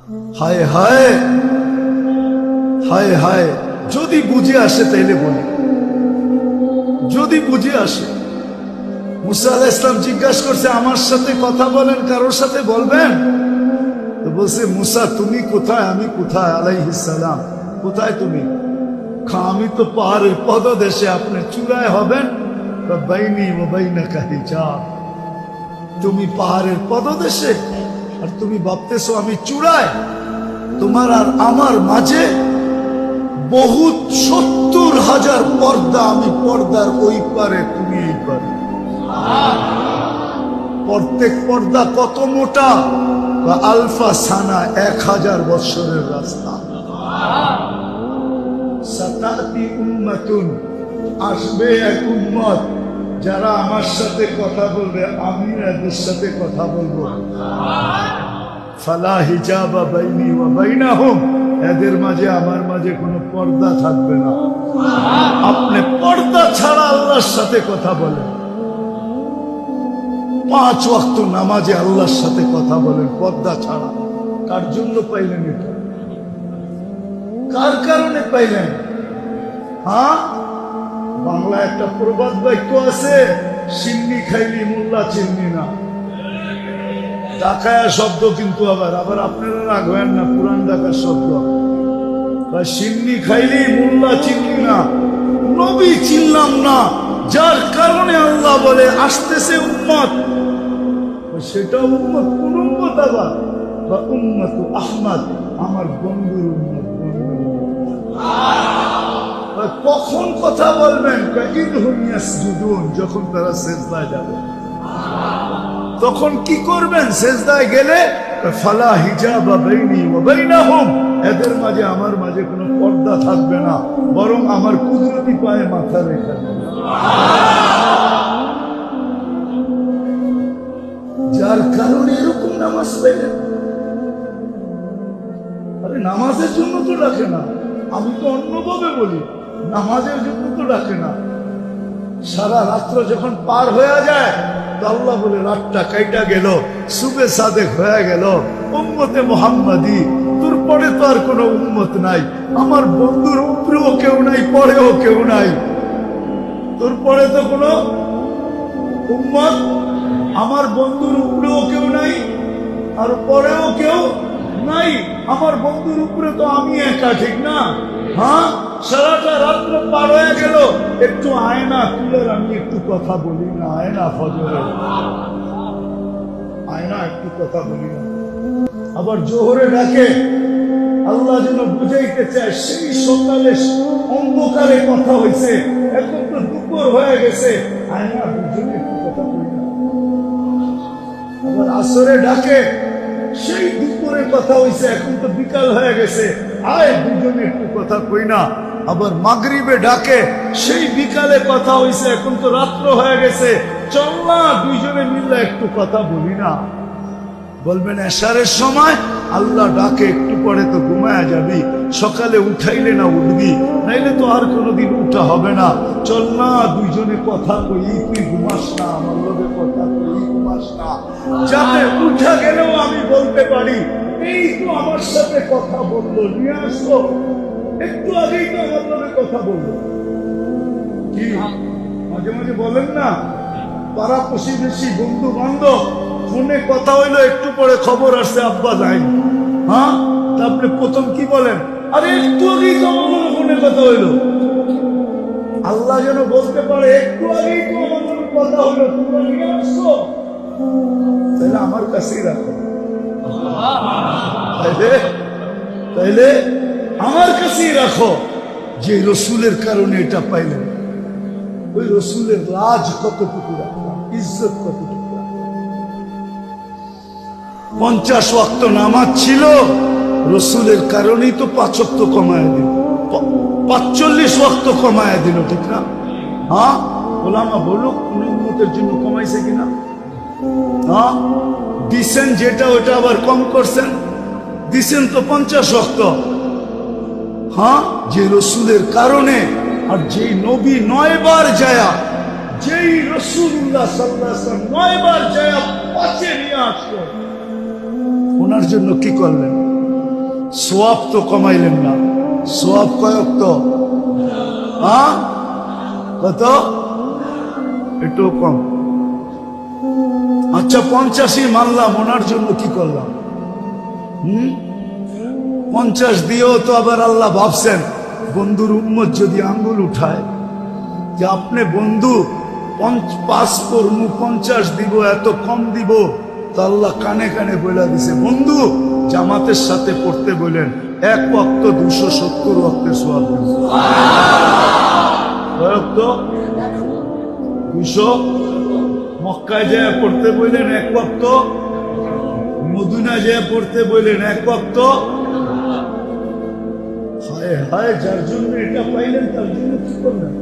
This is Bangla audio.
হায় হায় হায় হায়, যদি বুঝে আসে তাইলে বলি, যদি বুঝে আসে। মুসা আলাইহিস সালাম জিজ্ঞাসা করছে, আমার সাথে কথা বলেন, কারোর সাথে বলবেন? তো বলছে, মুসা তুমি কোথায়, আমি কোথায়? আলাইহিস সালাম, কোথায় তুমি? আমি তো পাহাড়ের পদদেশে, আপনি চূড়ায় হবেন। বাইনি ওয়া বাইনাকা হিজাব, তুমি পাহাড়ের পদদেশে আর তুমি ভাবতেছো আমি চূড়ায়। তোমার আর আমার মাঝে বহুত ৭০,০০০ পর্দা, আমি পর্দার ওই পারে, তুমি এই পারে। প্রত্যেক পর্দা কত মোটা? আলফা সানা, ১০০০ বৎসরের রাস্তা। সাতাতি উম্মাতুন, আসবে এক উম্মত যারা আমার সাথে কথা বলবে, আমি এদের সাথে কথা বলবো। ফালা হিজাবা বাইনি ওয়া বাইনাহুম, এদের মাঝে আমার মাঝে কোনো পর্দা থাকবে না। আপনি পর্দা ছাড়া আল্লাহর সাথে কথা বলেন, ৫ ওয়াক্ত নামাজে আল্লাহর সাথে কথা বলেন পর্দা ছাড়া। কার জন্য পাইলেন এটা? কার কারণে পাইলেন? হ্যাঁ, বাংলা একটা প্রবাদ বাক্য আছে, সিন্নি খাইলি মোল্লা চিননি না। ঢাকায়া শব্দ কিন্তু আবার আপনারা রাগ হয়েন না, পুরান ঢাকার শব্দ। সিন্নি খাইলি মোল্লা চিনলি না, নবী চিনলাম না, যার কারণে আল্লাহ বলে আসতেছে উম্মত। সেটা উম্মত কোন উম্মত আবার? বা উম্মত আহমদ, আমার বন্ধুর উম্মত। কখন কথা বলবেন? যখন তারা সেজদায় যাবে। তখন কি করবেন? সেজদায় গেলে ফালা হিজাবা বাইনি ওয়া বাইনাহুম, এদের মাঝে আমার মাঝে কোনো পর্দা থাকবে না, বরং আমার কুদরতি পায়ে মাথা রেখে দেবে। যার কারণে এরকম নামাজ পেলেন। আরে নামাজের জন্য তো ডাকে না, আমি তো অন্যভাবে বলি, নামাজের জন্য তো ডাকে না। সারা রাত্র যখন পার হয়ে যায় তো আল্লাহ বলে, রাতটা কাইটা গেল, সুবে সাদেক হয়ে গেল, উম্মতে মুহাম্মাদি, তোর পরে তো আর কোনো উম্মত নাই, আমার বন্ধুর উপরেও কেউ নাই, পরেও কেউ নাই। তোর পরে তো কোনো উম্মত, আমার বন্ধুর উপরেও কেউ নাই, আর পরেও কেউ নাই। আমার বন্ধুর উপরে তো আমি একা, ঠিক না? হ্যাঁ, সারাটা রাত্র পার হয়ে গেল, একটু আয়না তুলে আমি একটু কথা বলি না? আয়না ফজরে, আয়না একটু কথা বলি না? আবার জোহরে ডাকে, আল্লাহ যেন বুঝাইতে চায় সেই সকালে অন্ধকারে কথা হয়েছে, এখন তো দুপুর হয়ে গেছে, আয়না দুজনে একটু কথা বলি না? আবার আসরে ডাকে, সেই দুপুরে কথা হয়েছে, এখন তো বিকাল হয়ে গেছে, আয় দুজনে একটু কথা কই না? আবার মাগরিবে ডাকে, সেই বিকালে কথা হয়েছে, এখন তো রাত্র হয়ে গেছে, চল না দুইজনে মিললে একটু কথা বলি না? বলবেন এশারের সময় আল্লাহ ডাকে, একটু পরে তো ঘুমায়া যাবি, সকালে উঠাইলে না উঠবি, নাইলে তো আর কোনোদিন উঠা হবে না, চল না দুইজনে কথা কই, তুই ঘুমাস না, আমার লোকে কথা কই, ঘুমাস না, যাতে উঠা গেলেও আমি বলতে পারি এই তো আমার সাথে কথা বললো, নিয়ে আসলো, একটু আগেই তো আমার লোকে কথা বললো। কি মাঝে মাঝে বলেন না, পাড়া প্রতিবেশী বন্ধু বান্ধব ফোনে কথা হইলো, একটু পরে খবর আসছে আব্বা নাই। হ্যাঁ, তা আপনি প্রথম কি বলেন? আরে একটু আগেই তো আমার ফোনে কথা হইলো। আল্লাহ যেন বলতে পারে, একটু আগেই তো আমার কথা হইলো, তোমরা নিয়ে আসছো, তাহলে আমার কাছেই রাখো, তাইলে আমার কাছেই রাখো। যে রসুলের কারণে এটা পাইলেন, ওই রসুলের রাজ কতটুকু রাখলাম, ইজ্জত কতটুকু। ৫০ ওয়াক্ত নামাজ ছিল, রসুলের কারণেই তো ৫ ওয়াক্ত কমায় দিল, ৪৫ ওয়াক্ত কমায় দিল, ঠিক না? হ্যাঁ, ওলামা বলুক কোন উম্মতের জন্য কমাইছে কিনা? হ্যাঁ, দিছেন যেটা ওটা আবার কম করছেন, দিছেন তো ৫০ ওয়াক্ত। হ্যাঁ, যে রসুলের কারণে, আর যেই নবী ৯ বার যায়া, যেই রাসূলুল্লাহ সাল্লাল্লাহু আলাইহি ওয়াসাল্লাম ৯ বার যায়া পাশে নিয়ে আসলো, ওনার জন্য কি করলেন? সোয়াব তো কমাইলেন না। সোয়াব কয়ক তো কত? একটু কম। আচ্ছা 50ই মানলাম, ওনার জন্য কি করলাম? 50 দিয়েও তো আবার আল্লাহ ভাবছেন বন্ধুর উম্মত যদি আঙ্গুল উঠায় যে আপনি বন্ধু 5 করমু 50 দিব, এত কম দিব, তো আল্লাহ কানে কানে বলে দিছে বন্ধু জামাতের সাথে পড়তে বলেন, 1 ওয়াক্ত 270 ওয়াক্তের সওয়াব দিব। কয় ওয়াক্ত? 200। মক্কায় যায় পড়তে বললেন 1 ওয়াক্ত, মদিনায় যায় পড়তে বললেন 1 ওয়াক্ত। হায় হায়, যার জন্য এটা পাইলেন তার জন্য কি করলেন?